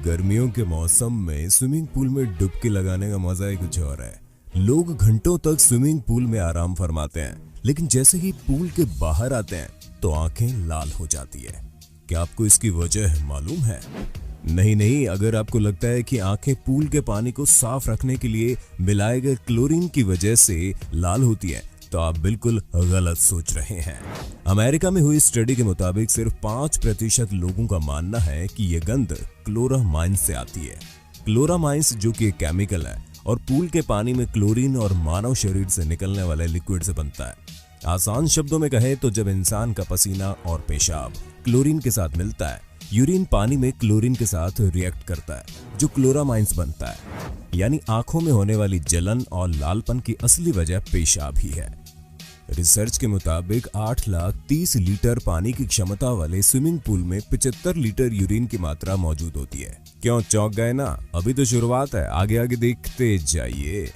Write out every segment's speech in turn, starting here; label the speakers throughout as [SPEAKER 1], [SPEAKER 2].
[SPEAKER 1] गर्मियों के मौसम में स्विमिंग पूल में डुबकी लगाने का मजा ही कुछ और है। लोग घंटों तक स्विमिंग पूल में आराम फरमाते हैं, लेकिन जैसे ही पूल के बाहर आते हैं तो आंखें लाल हो जाती है। क्या आपको इसकी वजह मालूम है? नहीं, अगर आपको लगता है कि आंखें पूल के पानी को साफ रखने के लिए मिलाए गए क्लोरीन की वजह से लाल होती है, तो आप बिल्कुल गलत सोच रहे हैं। अमेरिका में हुई स्टडी के मुताबिक सिर्फ 5% लोगों का मानना है कि यह गंध क्लोरामाइंस से आती है। क्लोरामाइंस जो कि एक केमिकल है और पूल के पानी में क्लोरीन और मानव शरीर से निकलने वाले लिक्विड से बनता है। आसान शब्दों में कहें तो जब इंसान का पसीना और पेशाब क्लोरीन के साथ मिलता है, यूरिन पानी में क्लोरीन के साथ रिएक्ट करता है जो क्लोरामाइंस बनता है। यानी आंखों में होने वाली जलन और लालपन की असली वजह पेशाब ही है। रिसर्च के मुताबिक 8,30,000 लीटर पानी की क्षमता वाले स्विमिंग पूल में 75 लीटर यूरिन की मात्रा मौजूद होती है। क्यों चौंक गए ना? अभी तो शुरुआत है, आगे देखते जाइए।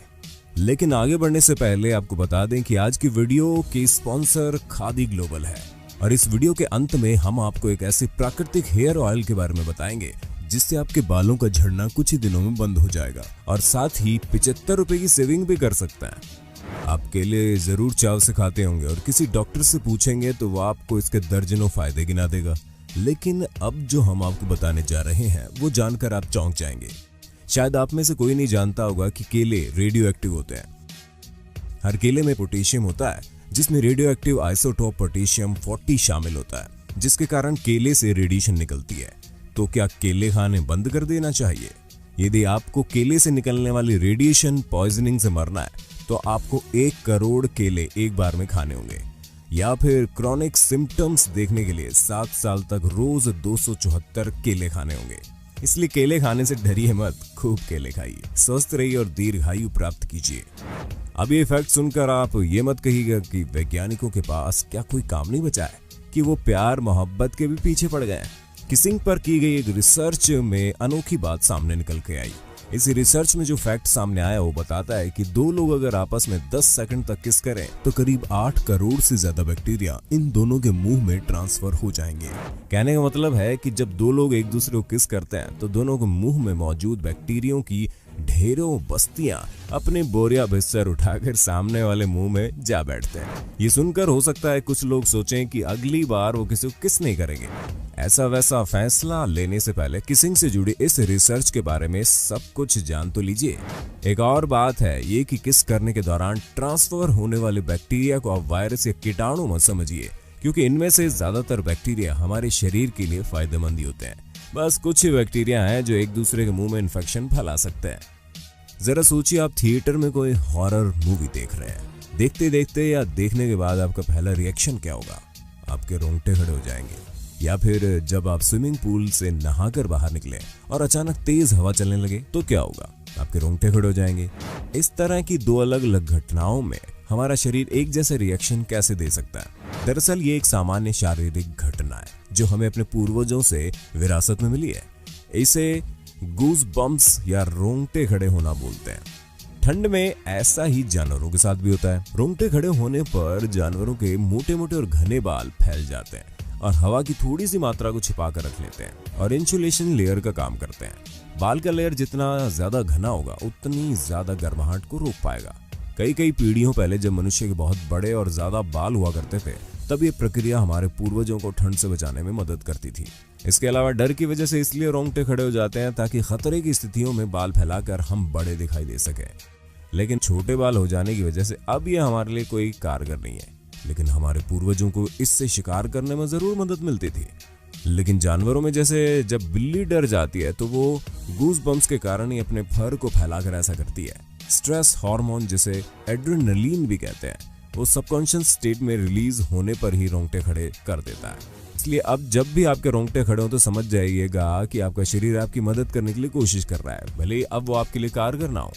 [SPEAKER 1] लेकिन आगे बढ़ने से पहले आपको बता दें कि आज की वीडियो के स्पॉन्सर खादी ग्लोबल है और इस वीडियो के अंत में हम आपको एक ऐसे प्राकृतिक हेयर ऑयल के बारे में बताएंगे जिससे आपके बालों का झड़ना कुछ ही दिनों में बंद हो जाएगा और साथ ही 75 रुपए की सेविंग भी कर सकते हैं। आप केले जरूर चाव से खाते होंगे और किसी डॉक्टर से पूछेंगे तो वो आपको इसके दर्जनों फायदे गिना देगा, लेकिन अब जो हम आपको बताने जा रहे हैं वो जानकर आप चौंक जाएंगे। शायद आप में से कोई नहीं जानता होगा कि केले रेडियो एक्टिव होते हैं। हर केले में पोटेशियम होता है जिसमें रेडियो एक्टिव आइसोटोप पोटेशियम 40 शामिल होता है, जिसके कारण केले से रेडिएशन निकलती है। तो क्या केले खाने बंद कर देना चाहिए? यदि आपको केले से निकलने वाली रेडिएशन पॉइजनिंग से मरना है तो आपको 1 करोड़ केले एक बार में खाने होंगे, या फिर क्रॉनिक सिम्टम्स देखने के लिए 7 साल तक रोज 274 केले खाने होंगे। इसलिए केले खाने से डरिए मत, खूब केले खाइए, स्वस्थ रहिए और दीर्घायु प्राप्त कीजिए। अब ये फैक्ट सुनकर आप ये मत कहिएगा कि वैज्ञानिकों के पास क्या कोई काम नहीं बचा है कि वो प्यार मोहब्बत के भी पीछे पड़ गए। किसिंग पर की गई एक रिसर्च में अनोखी बात सामने निकल के आई। इस रिसर्च में जो फैक्ट सामने आया वो बताता है कि 2 लोग अगर आपस में 10 सेकंड तक किस करें तो करीब 8 करोड़ से ज्यादा बैक्टीरिया इन दोनों के मुंह में ट्रांसफर हो जाएंगे। कहने का मतलब है कि जब 2 लोग एक दूसरे को किस करते हैं तो दोनों के मुंह में मौजूद बैक्टीरियों की ढेरों बस्तियां अपने बोरिया बिस्तर उठाकर सामने वाले मुंह में जा बैठते हैं। ये सुनकर हो सकता है कुछ लोग सोचें कि अगली बार वो किसी को किस नहीं करेंगे। ऐसा वैसा फैसला लेने से पहले किसिंग से जुड़ी इस रिसर्च के बारे में सब कुछ जान तो लीजिए। एक और बात है ये कि किस करने के दौरान ट्रांसफर होने वाले बैक्टीरिया को आप वायरस या कीटाणु मत समझिए, क्योंकि इनमें से ज्यादातर बैक्टीरिया हमारे शरीर के लिए फायदेमंद ही होते हैं। बस कुछ ही बैक्टीरिया हैं जो एक दूसरे के मुंह में इन्फेक्शन फैला सकते हैं। जरा सोचिए, आप थिएटर में कोई हॉरर मूवी देख रहे हैं। देखते देखते या देखने के बाद आपका पहला रिएक्शन क्या होगा? आपके रोंगटे खड़े हो जाएंगे। या फिर जब आप स्विमिंग पूल से नहाकर बाहर निकले और अचानक तेज हवा चलने लगे तो क्या होगा? आपके रोंगटे खड़े हो जाएंगे। इस तरह की 2 अलग अलग घटनाओं में हमारा शरीर एक जैसे रिएक्शन कैसे दे सकता है? दरअसल ये एक सामान्य शारीरिक घटना है जो हमें अपने पूर्वजों से विरासत में मिली है। इसे गूज बम्प्स या रोंगटे खड़े होना बोलते हैं। ठंड में ऐसा ही जानवरों के साथ भी होता है। रोंगटे खड़े होने पर जानवरों के मोटे मोटे और घने बाल फैल जाते हैं और हवा की थोड़ी सी मात्रा को छिपा कर रख लेते हैं और इंसुलेशन लेयर का काम करते हैं। बाल का लेयर जितना ज्यादा घना होगा उतनी ज्यादा गर्माहट को रोक पाएगा। कई पीढ़ियों पहले जब मनुष्य के बहुत बड़े और ज्यादा बाल हुआ करते थे तब ये प्रक्रिया हमारे पूर्वजों को ठंड से बचाने में मदद करती थी। इसके अलावा डर की वजह से इसलिए रोंगटे खड़े हो जाते हैं ताकि खतरे की स्थितियों में बाल फैलाकर हम बड़े दिखाई दे सके। लेकिन छोटे बाल हो जाने की वजह से अब ये हमारे लिए कोई कारगर नहीं है, लेकिन हमारे पूर्वजों को इससे शिकार करने में जरूर मदद मिलती थी। लेकिन जानवरों में जैसे जब बिल्ली डर जाती है तो वो गूज बम्प्स के कारण ही अपने फर को फैलाकर ऐसा करती है। स्ट्रेस हार्मोन जिसे एड्रेनलिन भी कहते हैं वो सबकॉन्शियस स्टेट में रिलीज होने पर ही रोंगटे खड़े कर देता है। इसलिए अब जब भी आपके रोंगटे खड़े हो तो समझ जाइएगा कि आपका शरीर आपकी मदद करने के लिए कोशिश कर रहा है, भले ही अब वो आपके लिए कारगर ना हो।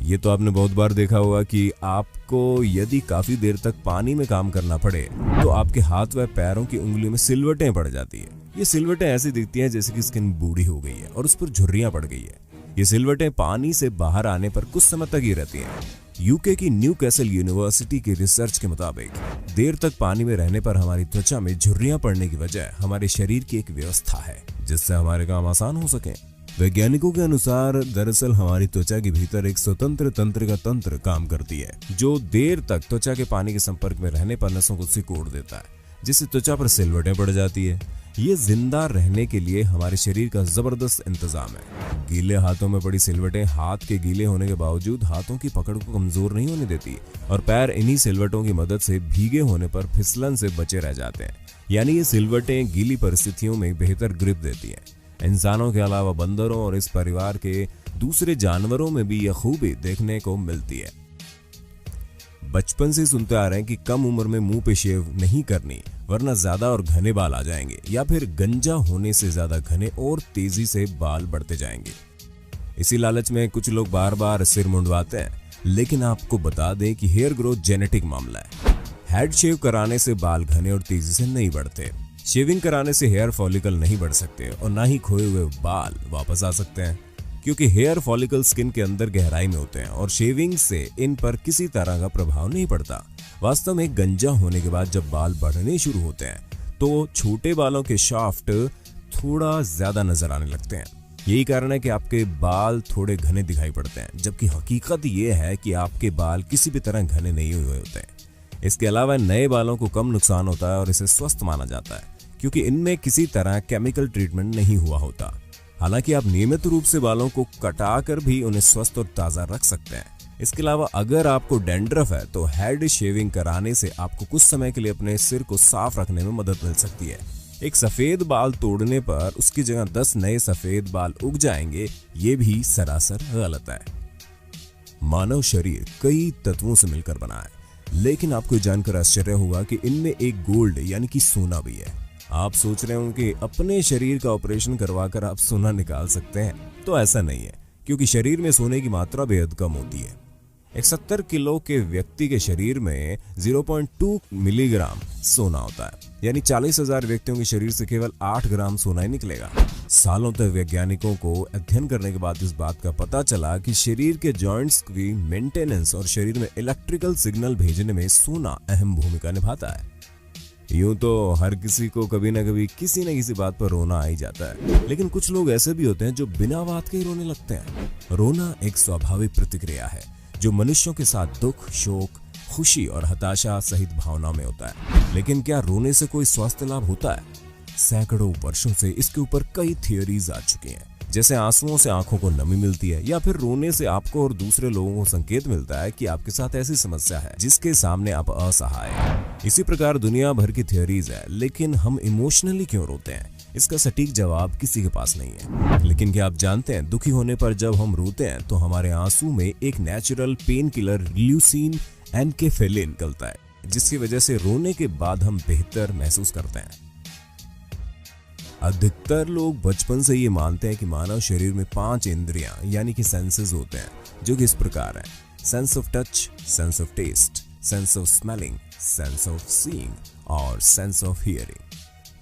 [SPEAKER 1] ये तो आपने बहुत बार देखा होगा कि आपको यदि काफी देर तक पानी में काम करना पड़े तो आपके हाथ व पैरों की उंगलियों में सिलवटें पड़ जाती है। ये सिलवटें ऐसी दिखती हैं जैसे कि स्किन बूढ़ी हो गई है और उस पर झुर्रियां पड़ गई है। ये सिलवटें पानी से बाहर आने पर कुछ समय तक ही रहती हैं। यूके की न्यूकैसल यूनिवर्सिटी की रिसर्च के मुताबिक देर तक पानी में रहने पर हमारी त्वचा में झुर्रियां पड़ने की वजह हमारे शरीर की एक व्यवस्था है जिससे हमारे काम आसान हो सके। वैज्ञानिकों के अनुसार दरअसल हमारी त्वचा के भीतर एक स्वतंत्र तंत्रिका तंत्र काम करती है जो देर तक त्वचा के पानी के संपर्क में रहने पर नसों को सिकोड़ देता है, जिससे त्वचा पर सिलवटें पड़ जाती है। ये जिंदा रहने के लिए हमारे शरीर का जबरदस्त इंतजाम है। गीले हाथों में पड़ी सिलवटें हाथ के गीले होने के बावजूद हाथों की पकड़ को कमजोर नहीं होने देती और पैर इन्हीं सिलवटों की मदद से भीगे होने पर फिसलन से बचे रह जाते हैं। यानी ये सिलवटें गीली परिस्थितियों में बेहतर ग्रिप देती हैं। इंसानों के अलावा बंदरों और इस परिवार के दूसरे जानवरों में भी यह खूबी देखने को मिलती है। बचपन से सुनते आ रहे हैं कि कम उम्र में मुंह पे शेव नहीं करनी वरना ज्यादा और घने बाल आ जाएंगे, या फिर गंजा होने से ज्यादा घने और तेजी से बाल बढ़ते जाएंगे। इसी लालच में कुछ लोग बार बार सिर मुंडवाते हैं, लेकिन आपको बता दें कि हेयर ग्रोथ जेनेटिक मामला है। हेड शेव कराने से बाल घने और तेजी से नहीं बढ़ते। शेविंग कराने से हेयर फॉलिकल नहीं बढ़ सकते और ना ही खोए हुए बाल वापस आ सकते हैं, क्योंकि हेयर फॉलिकल स्किन के अंदर गहराई में होते हैं और शेविंग से इन पर किसी तरह का प्रभाव नहीं पड़ता। वास्तव में गंजा होने के बाद जब बाल बढ़ने शुरू होते हैं तो छोटे बालों के शाफ्ट थोड़ा ज्यादा नजर आने लगते हैं। यही कारण है कि आपके बाल थोड़े घने दिखाई पड़ते हैं, जबकि हकीकत ये है कि आपके बाल किसी भी तरह घने नहीं हुए होते हैं। इसके अलावा नए बालों को कम नुकसान होता है और इसे स्वस्थ माना जाता है, क्योंकि इनमें किसी तरह केमिकल ट्रीटमेंट नहीं हुआ होता। हालांकि आप नियमित रूप से बालों को कटाकर भी उन्हें स्वस्थ और ताजा रख सकते हैं। इसके अलावा अगर आपको डैंड्रफ है तो हेड शेविंग कराने से आपको कुछ समय के लिए अपने सिर को साफ रखने में मदद मिल सकती है। एक सफेद बाल तोड़ने पर उसकी जगह 10 नए सफेद बाल उग जाएंगे, ये भी सरासर गलत है। मानव शरीर कई तत्वों से मिलकर बना है, लेकिन आपको जानकर आश्चर्य होगा कि इनमें एक गोल्ड यानी कि सोना भी है। आप सोच रहे होंगे कि अपने शरीर का ऑपरेशन करवाकर आप सोना निकाल सकते हैं, तो ऐसा नहीं है, क्योंकि शरीर में सोने की मात्रा बेहद कम होती है। एक 70 किलो के व्यक्ति के शरीर में 0.2 मिलीग्राम सोना होता है, यानी 40,000 व्यक्तियों के शरीर से केवल 8 ग्राम सोना ही निकलेगा। सालों तक वैज्ञानिकों को अध्ययन करने के बाद इस बात का पता चला कि शरीर के जॉइंट्स की मेंटेनेंस और शरीर में इलेक्ट्रिकल सिग्नल भेजने में सोना अहम भूमिका निभाता है। यूं तो हर किसी को कभी ना कभी किसी न किसी बात पर रोना आ ही जाता है, लेकिन कुछ लोग ऐसे भी होते हैं जो बिना बात के ही रोने लगते हैं। रोना एक स्वाभाविक प्रतिक्रिया है जो मनुष्यों के साथ दुख, शोक, खुशी और हताशा सहित भावनाओं में होता है। लेकिन क्या रोने से कोई स्वास्थ्य लाभ होता है? सैकड़ों वर्षों से इसके ऊपर कई थियोरीज आ चुकी हैं, जैसे आंसुओं से आंखों को नमी मिलती है, या फिर रोने से आपको और दूसरे लोगों को संकेत मिलता है कि आपके साथ ऐसी समस्या है जिसके सामने आप असहाय हैं। इसी प्रकार दुनिया भर की थियोरीज है, लेकिन हम इमोशनली क्यों रोते हैं, इसका सटीक जवाब किसी के पास नहीं है। लेकिन क्या आप जानते हैं, दुखी होने पर जब हम रोते हैं तो हमारे आंसू में एक नेचुरल पेन किलर ल्यूसीन एनकेफेलिन निकलता है, जिसकी वजह से रोने के बाद हम बेहतर महसूस करते हैं। अधिकतर लोग बचपन से ये मानते हैं कि मानव शरीर में 5 इंद्रियां यानी कि सेंसेस होते हैं, जो कि इस प्रकार हैं: sense of touch, sense of taste, sense of smelling, sense of seeing और सेंस ऑफ हियरिंग।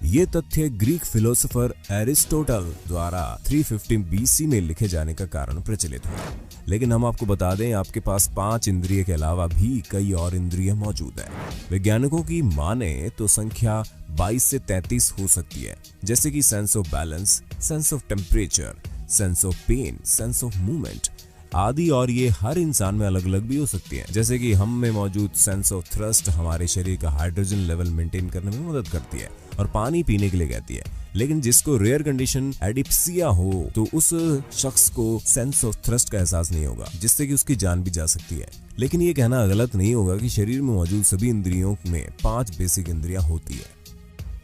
[SPEAKER 1] ये तथ्य ग्रीक फिलोसोफर एरिस्टोटल द्वारा 350 बीसी में लिखे जाने का कारण प्रचलित हुआ। लेकिन हम आपको बता दें, आपके पास 5 इंद्रिय के अलावा भी कई और इंद्रिय मौजूद हैं। वैज्ञानिकों की माने तो संख्या 22 से 33 हो सकती है, जैसे कि sense of balance, sense of temperature, sense of pain, sense of movement आदि। और ये हर इंसान में अलग अलग भी हो सकती है, जैसे कि हम में मौजूद सेंस ऑफ थ्रस्ट हमारे शरीर का हाइड्रोजन लेवल मेंटेन करने में मदद करती है और पानी पीने के लिए कहती है। लेकिन जिसको रेयर कंडीशन एडिप्सिया हो तो उस शख्स को सेंस ऑफ थ्रस्ट का एहसास नहीं होगा, जिससे कि उसकी जान भी जा सकती है। लेकिन ये कहना गलत नहीं होगा कि शरीर में मौजूद सभी इंद्रियों में 5 बेसिक इंद्रियां होती है।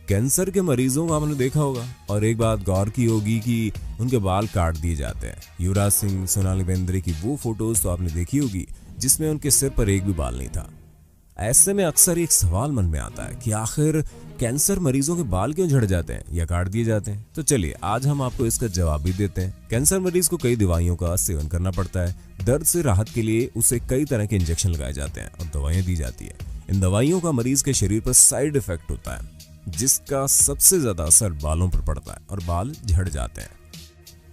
[SPEAKER 1] कैंसर के मरीजों को आपने देखा होगा और एक बात गौर की होगी कि उनके बाल काट दिए जाते हैं। युवराज सिंह, सोनाली बेंद्रे की वो फोटोज तो आपने देखी होगी जिसमें उनके सिर पर एक भी बाल नहीं था। ऐसे में अक्सर एक सवाल मन में आता है कि आखिर कैंसर मरीजों के बाल क्यों झड़ जाते हैं या काट दिए जाते हैं? तो चलिए आज हम आपको इसका जवाब भी देते हैं। कैंसर मरीज को कई दवाइयों का सेवन करना पड़ता है। दर्द से राहत के लिए उसे कई तरह के इंजेक्शन लगाए जाते हैं और दवाइयां दी जाती है। इन दवाइयों का मरीज के शरीर पर साइड इफेक्ट होता है, जिसका सबसे ज्यादा असर बालों पर पड़ता है और बाल झड़ जाते हैं।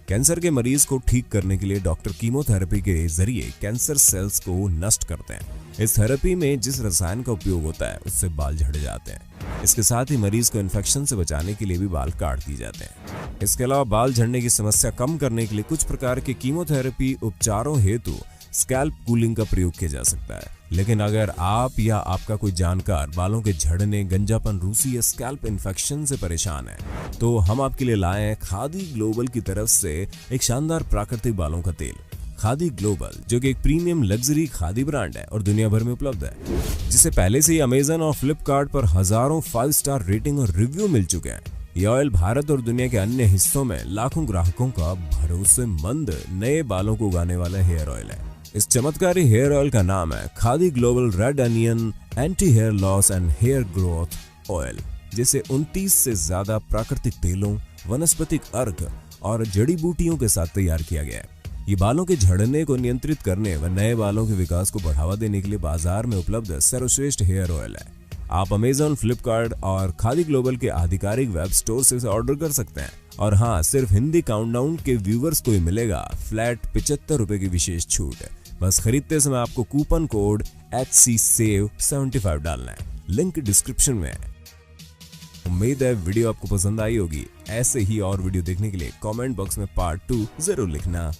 [SPEAKER 1] कैंसर के मरीज को ठीक करने के लिए डॉक्टर कीमोथेरेपी के जरिए कैंसर सेल्स को नष्ट करते हैं। इस थेरेपी में जिस रसायन का उपयोग होता है उससे बाल झड़ जाते हैं। इसके साथ ही मरीज को इन्फेक्शन से बचाने के लिए भी बाल काट दिए जाते हैं। इसके अलावा बाल झड़ने की समस्या कम करने के लिए कुछ प्रकार के कीमोथेरेपी उपचारों हेतु स्कैल्प कूलिंग का प्रयोग किया जा सकता है। लेकिन अगर आप या आपका कोई जानकार बालों के झड़ने, गंजापन, रूसी या स्कैल्प इन्फेक्शन से परेशान है तो हम आपके लिए लाए हैं खादी ग्लोबल की तरफ से एक शानदार प्राकृतिक बालों का तेल। खादी ग्लोबल जो कि एक प्रीमियम लग्जरी खादी ब्रांड है और दुनिया भर में उपलब्ध है, जिसे पहले से ही अमेजन और फ्लिपकार्ट पर हजारों 5 स्टार रेटिंग और रिव्यू मिल चुके हैं। ये ऑयल भारत और दुनिया के अन्य हिस्सों में लाखों ग्राहकों का भरोसेमंद नए बालों को उगाने वाला हेयर ऑयल है। इस चमत्कारी हेयर ऑयल का नाम है Khadi global red onion anti hair loss and hair growth oil, जिसे 29 से ज्यादा प्राकृतिक तेलों, वनस्पतिक अर्क और जड़ी बूटियों के साथ तैयार किया गया है। ये बालों के झड़ने को नियंत्रित करने व नए बालों के विकास को बढ़ावा देने के लिए बाजार में उपलब्ध सर्वश्रेष्ठ हेयर ऑयल है। आप अमेजन, फ्लिपकार्ट और खादी ग्लोबल के आधिकारिक वेब स्टोर से इसे ऑर्डर कर सकते हैं। और हाँ, सिर्फ हिंदी काउंटडाउन के व्यूवर्स को ही मिलेगा फ्लैट 75 रुपए की विशेष छूट। बस खरीदते समय आपको कूपन कोड HCSAVE75 डालना है। लिंक डिस्क्रिप्शन में है। उम्मीद है वीडियो आपको पसंद आई होगी। ऐसे ही और वीडियो देखने के लिए कमेंट बॉक्स में पार्ट 2 जरूर लिखना।